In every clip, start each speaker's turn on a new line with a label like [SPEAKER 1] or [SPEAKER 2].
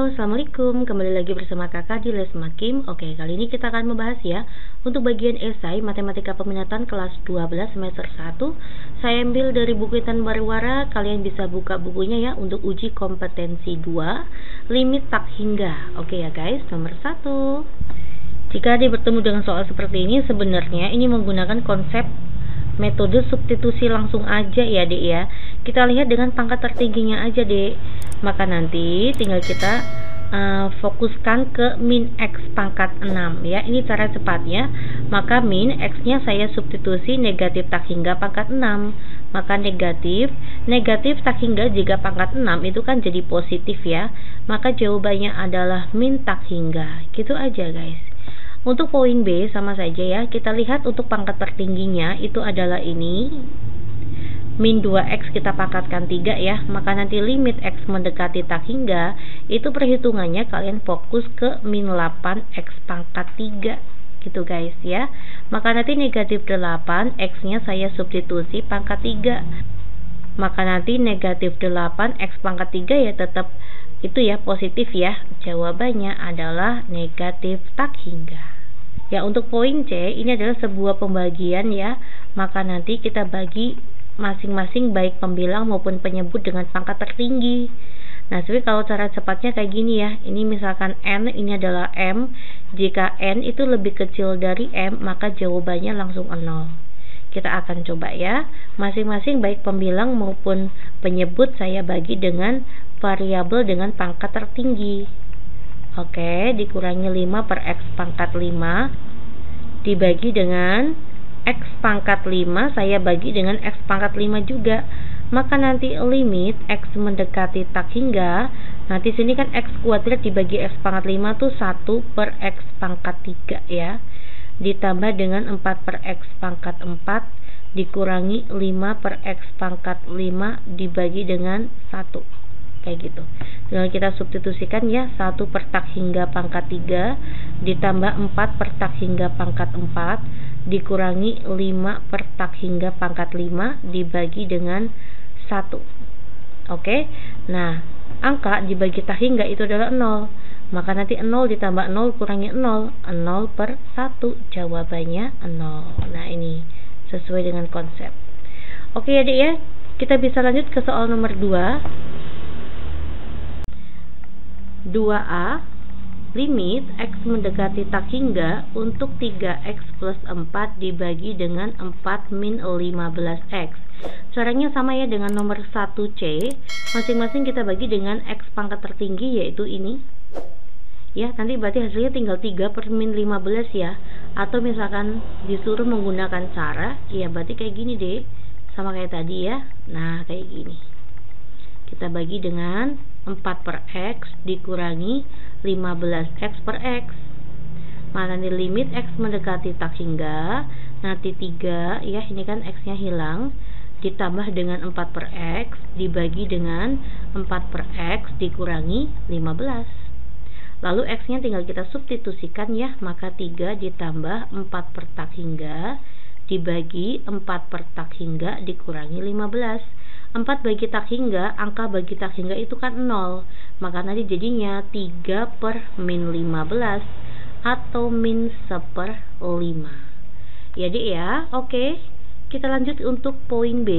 [SPEAKER 1] Halo, Assalamualaikum. Kembali lagi bersama kakak di Les Makim. Oke, kali ini kita akan membahas ya untuk bagian esai Matematika Peminatan kelas 12 semester 1. Saya ambil dari buku Intan Bariwara. Kalian bisa buka bukunya ya untuk uji kompetensi 2 limit tak hingga. Oke ya guys, nomor 1. Jika bertemu dengan soal seperti ini, sebenarnya ini menggunakan konsep metode substitusi langsung aja ya dek ya. Kita lihat dengan pangkat tertingginya aja dek. Maka nanti tinggal kita fokuskan ke min X pangkat 6 ya. Ini cara cepatnya. Maka min X nya saya substitusi negatif tak hingga pangkat 6. Maka negatif tak hingga jika pangkat 6 itu kan jadi positif ya. Maka jawabannya adalah min tak hingga. Gitu aja guys. Untuk poin B sama saja ya. Kita lihat untuk pangkat tertingginya itu adalah ini. Min 2x kita pangkatkan 3 ya. Maka nanti limit x mendekati tak hingga itu perhitungannya kalian fokus ke min 8x pangkat 3 gitu guys ya. Maka nanti negatif 8 x nya saya substitusi pangkat 3. Maka nanti negatif 8 x pangkat 3 ya tetap itu ya positif ya. Jawabannya adalah negatif tak hingga. Ya, untuk poin C ini adalah sebuah pembagian ya. Maka nanti kita bagi masing-masing baik pembilang maupun penyebut dengan pangkat tertinggi. Nah, tapi kalau cara cepatnya kayak gini ya. Ini misalkan N ini adalah M. Jika N itu lebih kecil dari M, maka jawabannya langsung 0. Kita akan coba ya. Masing-masing baik pembilang maupun penyebut saya bagi dengan variabel dengan pangkat tertinggi. Oke, dikurangi 5 per X pangkat 5 dibagi dengan X pangkat 5 saya bagi dengan X pangkat 5 juga. Maka nanti limit X mendekati tak hingga. Nanti sini kan X kuadrat dibagi X pangkat 5 tuh 1 per X pangkat 3 ya. Ditambah dengan 4 per X pangkat 4 dikurangi 5 per X pangkat 5 dibagi dengan 1. Kayak gitu. Tinggal kita substitusikan ya. 1 per tak hingga pangkat 3 ditambah 4 per tak hingga pangkat 4 dikurangi 5 per tak hingga pangkat 5 dibagi dengan 1. Oke. Nah, angka dibagi tak hingga itu adalah 0. Maka nanti 0 ditambah 0 kurangi 0. 0 per 1. Jawabannya 0. Nah, ini sesuai dengan konsep. Oke ya dek ya. Kita bisa lanjut ke soal nomor 2. 2A. Limit X mendekati tak hingga untuk 3X plus 4 dibagi dengan 4 min 15X. Caranya sama ya dengan nomor 1C. Masing-masing kita bagi dengan X pangkat tertinggi yaitu ini. Ya, nanti berarti hasilnya tinggal 3 per min 15 ya. Atau misalkan disuruh menggunakan cara, ya berarti kayak gini deh. Sama kayak tadi ya. Nah, kayak gini. Kita bagi dengan 4 per X dikurangi 15X per X. Mana nih limit X mendekati tak hingga. Nanti 3 ya, ini kan X nya hilang. Ditambah dengan 4 per X dibagi dengan 4 per X dikurangi 15. Lalu X nya tinggal kita substitusikan ya. Maka 3 ditambah 4 per tak hingga dibagi 4 per tak hingga dikurangi 15. 4 bagi tak hingga, angka bagi tak hingga itu kan 0. Maka nanti jadinya 3 per min 15 atau min 1/5. Ya dek ya. Oke. Kita lanjut untuk poin B.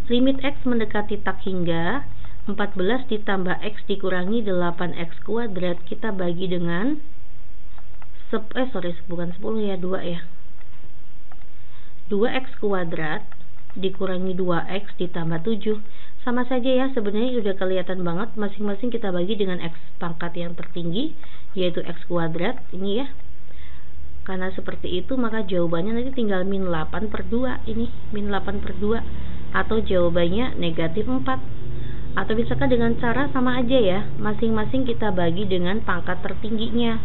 [SPEAKER 1] Limit X mendekati tak hingga 14 ditambah X dikurangi 8X kuadrat kita bagi dengan bukan 10 ya, 2 ya. 2X kuadrat dikurangi 2x ditambah 7. Sama saja ya, sebenarnya udah kelihatan banget. Masing-masing kita bagi dengan x pangkat yang tertinggi yaitu x kuadrat ini ya. Karena seperti itu maka jawabannya nanti tinggal min 8 per 2. Ini min 8 per 2 atau jawabannya negatif 4. Atau misalkan dengan cara sama aja ya, masing-masing kita bagi dengan pangkat tertingginya.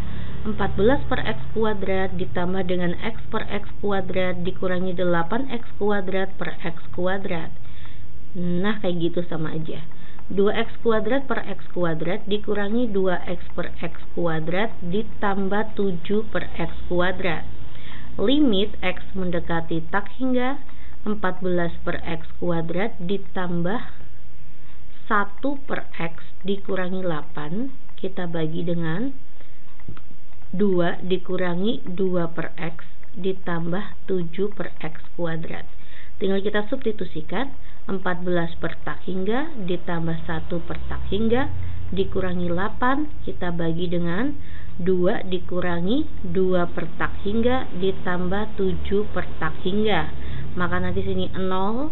[SPEAKER 1] 14 per X kuadrat ditambah dengan X per X kuadrat dikurangi 8X kuadrat per X kuadrat. Nah, kayak gitu sama aja. 2X kuadrat per X kuadrat dikurangi 2X per X kuadrat ditambah 7 per X kuadrat. Limit X mendekati tak hingga 14 per X kuadrat ditambah 1 per X dikurangi 8 kita bagi dengan 2 dikurangi 2 per X ditambah 7 per X kuadrat. Tinggal kita substitusikan 14 per tak hingga ditambah 1 per tak hingga dikurangi 8 kita bagi dengan 2 dikurangi 2 per tak hingga ditambah 7 per tak hingga. Maka nanti sini 0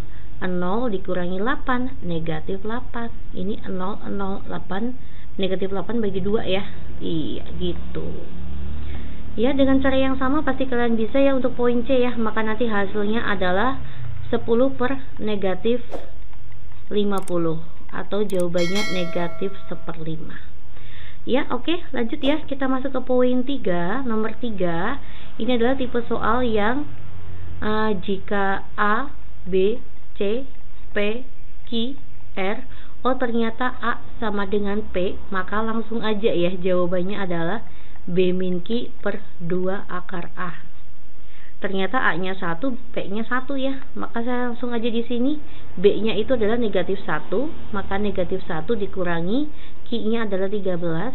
[SPEAKER 1] dikurangi 8 negatif 8. Ini 0 8 negatif 8 bagi 2 ya. Iya gitu. Ya, dengan cara yang sama pasti kalian bisa ya untuk poin C ya. Maka nanti hasilnya adalah 10 per negatif 50 atau jawabannya negatif 1/5. Ya, oke, lanjut ya. Kita masuk ke poin 3, nomor 3. Ini adalah tipe soal yang jika A, B, C, P, Q, R, oh ternyata A sama dengan P, maka langsung aja ya jawabannya adalah B min Q per 2 akar A. Ternyata A-nya 1, P-nya 1 ya. Maka saya langsung aja di sini B-nya itu adalah negatif 1, maka negatif 1 dikurangi Q-nya adalah 13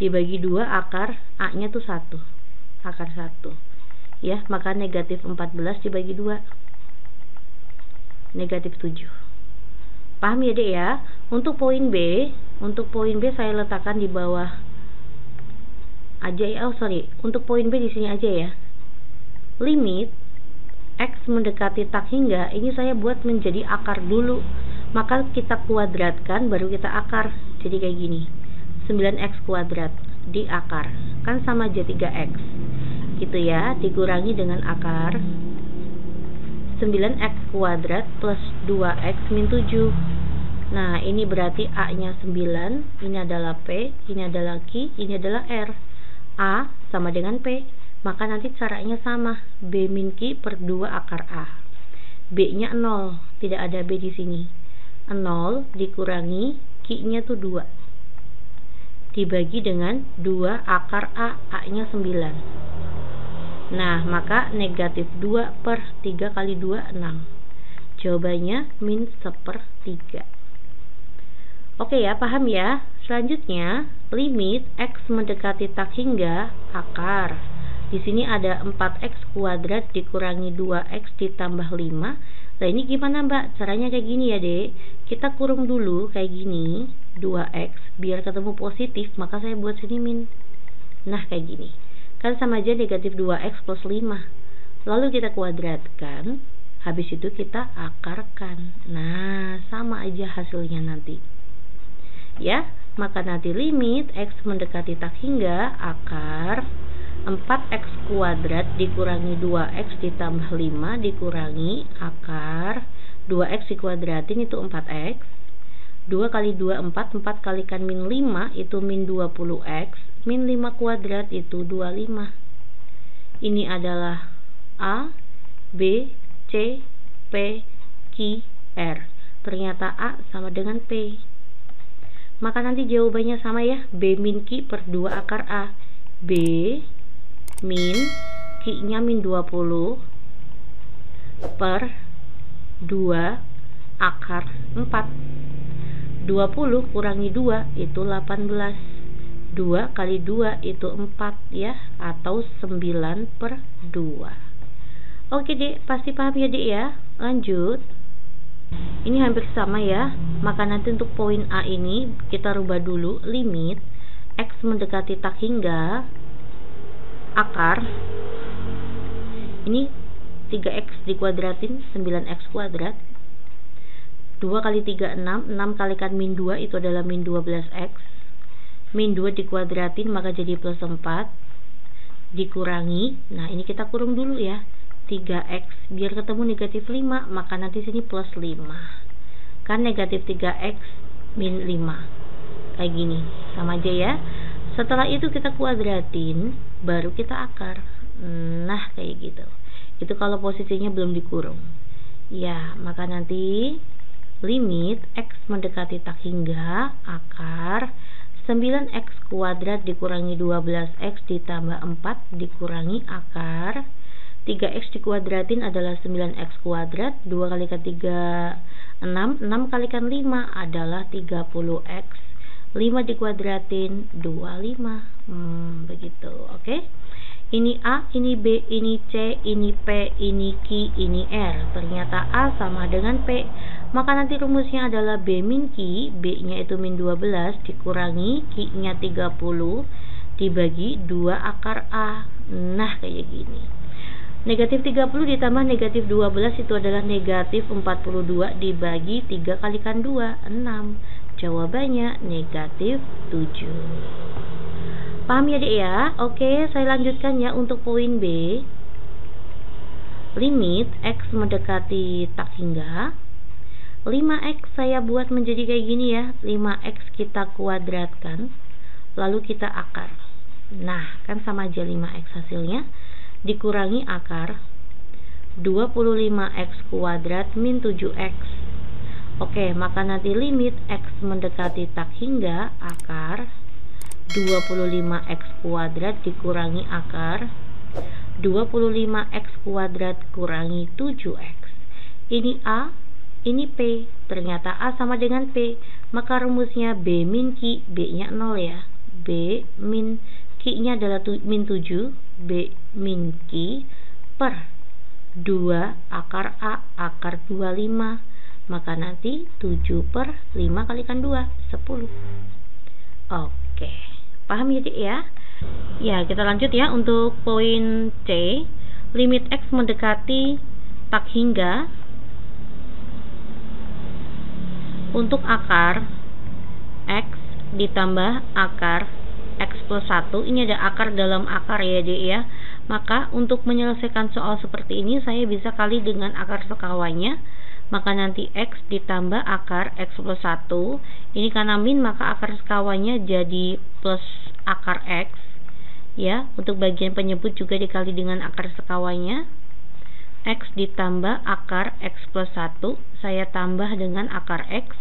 [SPEAKER 1] dibagi 2 akar A-nya tuh 1. Akar 1. Ya, maka negatif 14 dibagi 2. Negatif 7. Paham ya, Dek ya? Untuk poin B saya letakkan di bawah aja ya. Untuk poin B di sini aja ya. Limit X mendekati tak hingga ini saya buat menjadi akar dulu. Maka kita kuadratkan baru kita akar. Jadi kayak gini. 9x kuadrat di akar. Kan sama aja 3x. Gitu ya, dikurangi dengan akar 9x kuadrat plus 2x min 7. Nah, ini berarti A-nya 9, ini adalah P, ini adalah Q, ini adalah R. A sama dengan P, maka nanti caranya sama, B min Q per 2 akar A. B-nya 0, tidak ada B di sini. 0 dikurangi Q-nya tuh 2. Dibagi dengan 2 akar A, A-nya 9. Nah, maka negatif 2 per 3 kali 2, 6. Jawabannya min 1/3. Oke ya, paham ya? Selanjutnya, limit X mendekati tak hingga akar. Di sini ada 4x kuadrat dikurangi 2x ditambah 5. Nah, ini gimana Mbak? Caranya kayak gini ya, Dek. Kita kurung dulu kayak gini, 2x, biar ketemu positif, maka saya buat sini min. Nah, kayak gini. Kan sama aja negatif 2x plus 5. Lalu kita kuadratkan, habis itu kita akarkan. Nah, sama aja hasilnya nanti. Ya, maka nanti limit X mendekati tak hingga akar 4x kuadrat dikurangi 2x ditambah 5 dikurangi akar 2x dikuadratin itu 4x. 2 kali 2 4, 4 kalikan min 5 itu min 20x, min 5 kuadrat itu 25. Ini adalah A, B, C, P, Q, R. Ternyata A sama dengan P. Maka nanti jawabannya sama ya, B min Q per 2 akar A. B min Q-nya min 20 per 2 akar 4. 20 kurangi 2 itu 18. 2 kali 2 itu 4 ya, atau 9/2. Oke Dek, pasti paham ya Dek ya. Lanjut. Ini hampir sama ya. Maka nanti untuk poin A ini kita rubah dulu. Limit X mendekati tak hingga akar. Ini 3x dikuadratin 9x kuadrat. 2 kali 3 6. 6 kalikan min 2 itu adalah min 12x. Min 2 dikuadratin maka jadi plus 4 dikurangi. Nah, ini kita kurung dulu ya. 3x biar ketemu negatif 5, maka nanti sini plus 5. Kan negatif 3x min 5. Kayak gini. Sama aja ya. Setelah itu kita kuadratin, baru kita akar. Nah, kayak gitu. Itu kalau posisinya belum dikurung. Ya, maka nanti limit X mendekati tak hingga akar 9x kuadrat dikurangi 12x ditambah 4 dikurangi akar 3x dikuadratin adalah 9x kuadrat, 2 kalikan 3 6, 6 kalikan 5 adalah 30x, 5 dikuadratin 25. Begitu, oke. Ini A, ini B, ini C, ini P, ini Q, ini R. Ternyata A sama dengan P, maka nanti rumusnya adalah B min Q, B nya itu min 12 dikurangi Q nya 30 dibagi 2 akar A. Nah, kayak gini. Negatif 30 ditambah negatif 12 itu adalah negatif 42 dibagi 3 kalikan 2, 6. Jawabannya negatif 7. Paham ya, Dek ya? Oke, saya lanjutkan ya untuk poin B. Limit X mendekati tak hingga 5x saya buat menjadi kayak gini ya. 5x kita kuadratkan, lalu kita akar. Nah, kan sama aja 5x hasilnya, dikurangi akar 25x kuadrat min 7x. Oke, maka nanti limit x mendekati tak hingga akar 25x kuadrat dikurangi akar 25x kuadrat kurangi 7x. Ini A, ini P. Ternyata A sama dengan P, maka rumusnya B min Q, B nya 0 ya. B min Q nya adalah min 7, B min Q per 2 akar A akar 25. Maka nanti 7 per 5 kalikan 2, 10. Oke, paham ya, Dik ya? Ya, kita lanjut ya untuk poin C. Limit X mendekati tak hingga untuk akar X ditambah akar X plus 1. Ini ada akar dalam akar ya, Dik ya. Maka untuk menyelesaikan soal seperti ini, saya bisa kali dengan akar sekawannya. Maka nanti X ditambah akar X plus 1. Ini karena min, maka akar sekawannya jadi plus akar X ya. Untuk bagian penyebut juga dikali dengan akar sekawannya. X ditambah akar X plus 1, saya tambah dengan akar X.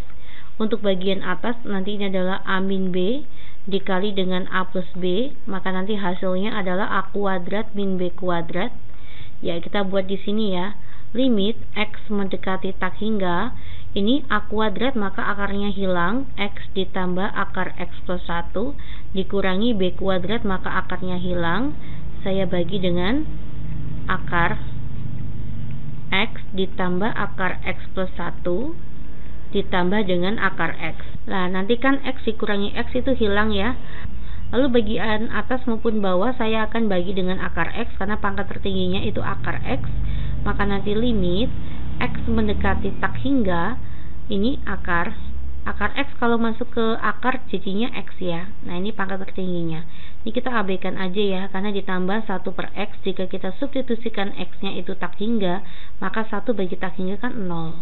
[SPEAKER 1] Untuk bagian atas nanti ini adalah A min B dikali dengan A plus B, maka nanti hasilnya adalah A kuadrat min B kuadrat. Ya, kita buat di sini ya. Limit X mendekati tak hingga, ini A kuadrat maka akarnya hilang, X ditambah akar X plus 1 dikurangi B kuadrat maka akarnya hilang. Saya bagi dengan akar X ditambah akar X plus 1 ditambah dengan akar X. Nah, nanti kan X dikurangi X itu hilang ya. Lalu bagian atas maupun bawah saya akan bagi dengan akar X karena pangkat tertingginya itu akar X. Maka nanti limit X mendekati tak hingga, ini akar X kalau masuk ke akar jadinya X ya. Nah, ini pangkat tertingginya. Ini kita abaikan aja ya, karena ditambah 1 per X. Jika kita substitusikan X nya itu tak hingga, maka 1 bagi tak hingga kan 0.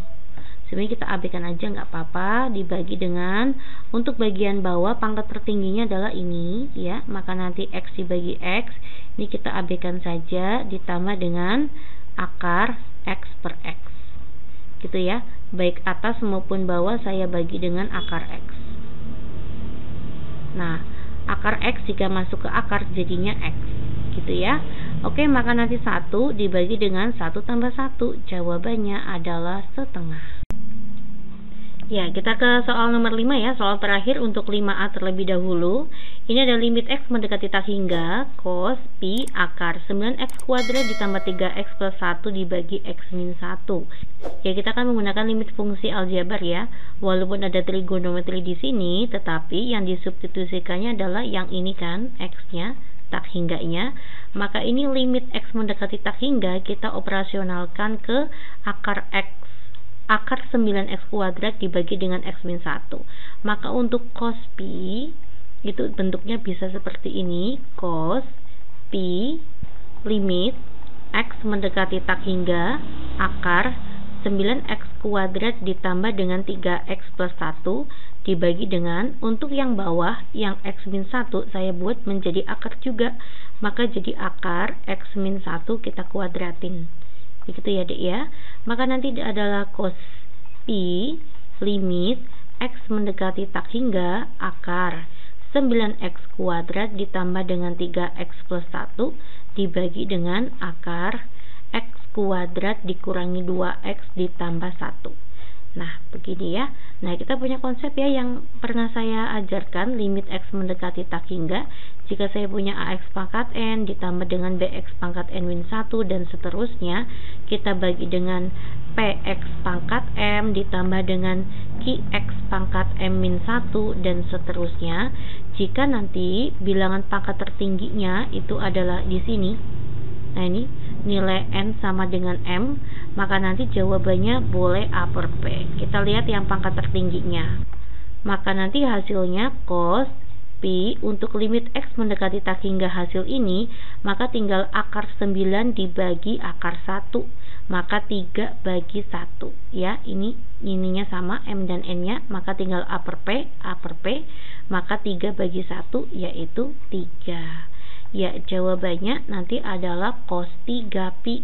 [SPEAKER 1] Sebenarnya kita abaikan aja, nggak apa-apa. Dibagi dengan, untuk bagian bawah pangkat tertingginya adalah ini ya, maka nanti X dibagi X, ini kita abaikan saja, ditambah dengan akar X per X gitu ya. Baik atas maupun bawah saya bagi dengan akar X. Nah, akar X jika masuk ke akar jadinya X gitu ya. Oke, maka nanti 1 dibagi dengan 1 tambah 1, jawabannya adalah setengah. Ya, kita ke soal nomor 5 ya, soal terakhir untuk 5A terlebih dahulu. Ini ada limit X mendekati tak hingga cos pi akar 9x kuadrat ditambah 3x plus 1 dibagi x min 1. Ya, kita akan menggunakan limit fungsi aljabar ya. Walaupun ada trigonometri di sini, tetapi yang disubstitusikannya adalah yang ini kan, x-nya, tak hingganya. Maka ini limit X mendekati tak hingga kita operasionalkan ke akar X, akar 9x kuadrat dibagi dengan x min 1. Maka untuk cos pi itu bentuknya bisa seperti ini, cos pi limit X mendekati tak hingga akar 9x kuadrat ditambah dengan 3x plus 1 dibagi dengan, untuk yang bawah yang x min 1 saya buat menjadi akar juga, maka jadi akar x min 1 kita kuadratin begitu ya, Dek ya. Maka nanti adalah cos pi limit X mendekati tak hingga akar 9x kuadrat ditambah dengan 3x plus 1 dibagi dengan akar X kuadrat dikurangi 2X ditambah 1. Nah, begini ya. Nah, kita punya konsep ya yang pernah saya ajarkan, limit X mendekati tak hingga. Jika saya punya AX pangkat N ditambah dengan BX pangkat N-1 dan seterusnya, kita bagi dengan PX pangkat M ditambah dengan QX pangkat M-1 dan seterusnya. Jika nanti bilangan pangkat tertingginya itu adalah di sini. Nah, ini nilai N sama dengan M, maka nanti jawabannya boleh A per P. Kita lihat yang pangkat tertingginya. Maka nanti hasilnya cos Pi untuk limit X mendekati tak hingga hasil ini, maka tinggal akar 9 dibagi akar 1. Maka 3 bagi 1. Ya, ininya sama M dan N-nya, maka tinggal A per P, maka 3 bagi 1 yaitu 3. Ya, jawabannya nanti adalah cos 3pi.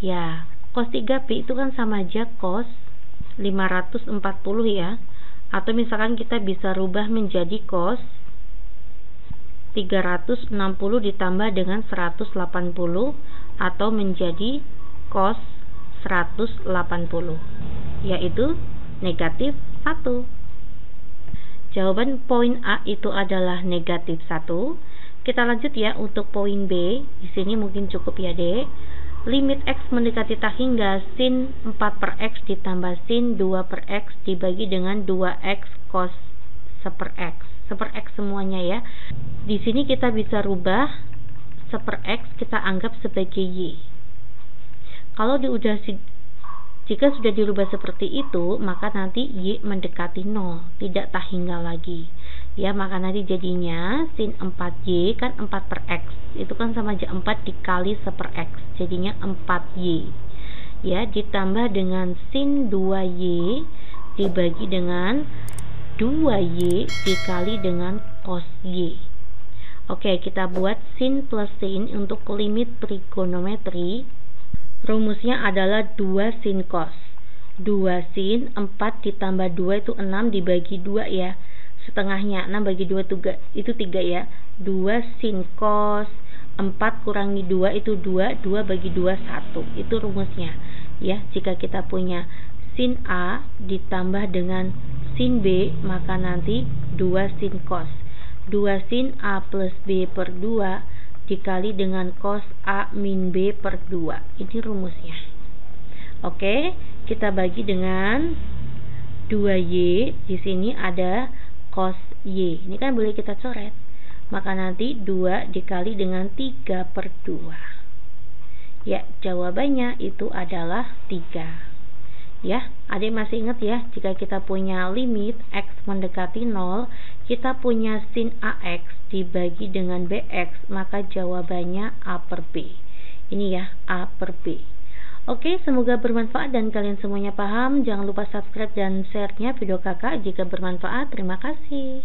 [SPEAKER 1] Ya, cos 3pi itu kan sama aja cos 540 ya. Atau misalkan kita bisa rubah menjadi cos 360 ditambah dengan 180 atau menjadi cos 180, yaitu negatif 1. Jawaban poin A itu adalah negatif 1. Kita lanjut ya untuk poin B. Di sini mungkin cukup ya, Dek. Limit X mendekati tak hingga sin 4 per X ditambah sin 2 per X dibagi dengan 2X cos 1 per X. 1 per X semuanya ya. Di sini kita bisa rubah 1 per X kita anggap sebagai Y. Jika sudah dirubah seperti itu, maka nanti Y mendekati 0, tidak tak hingga lagi. Ya, maka nanti jadinya sin 4Y kan 4 per X. Itu kan sama aja 4 dikali 1 per X. Jadinya 4Y. Ya, ditambah dengan sin 2Y dibagi dengan 2Y dikali dengan cos Y. Oke, kita buat sin plus sin untuk limit trigonometri. Rumusnya adalah 2 sin cos. 2 sin 4 ditambah 2 itu 6 dibagi 2 ya. Setengahnya 6 bagi 2 itu 3 ya. 2 sin cos 4 kurangi 2 itu 2, 2 bagi 2 1. Itu rumusnya. Ya, jika kita punya sin A ditambah dengan sin B, maka nanti 2 sin cos. 2 sin A plus B per 2 dikali dengan cos A min B per 2. Ini rumusnya. Oke, kita bagi dengan 2Y. Di sini ada cos Y. Ini kan boleh kita coret. Maka nanti 2 dikali dengan 3 per 2. Ya, jawabannya itu adalah 3. Ya, adik masih ingat ya, jika kita punya limit X mendekati 0, kita punya sin AX dibagi dengan BX, maka jawabannya A per B. Ini ya, A per B. Oke, semoga bermanfaat dan kalian semuanya paham. Jangan lupa subscribe dan share-nya video kakak jika bermanfaat. Terima kasih.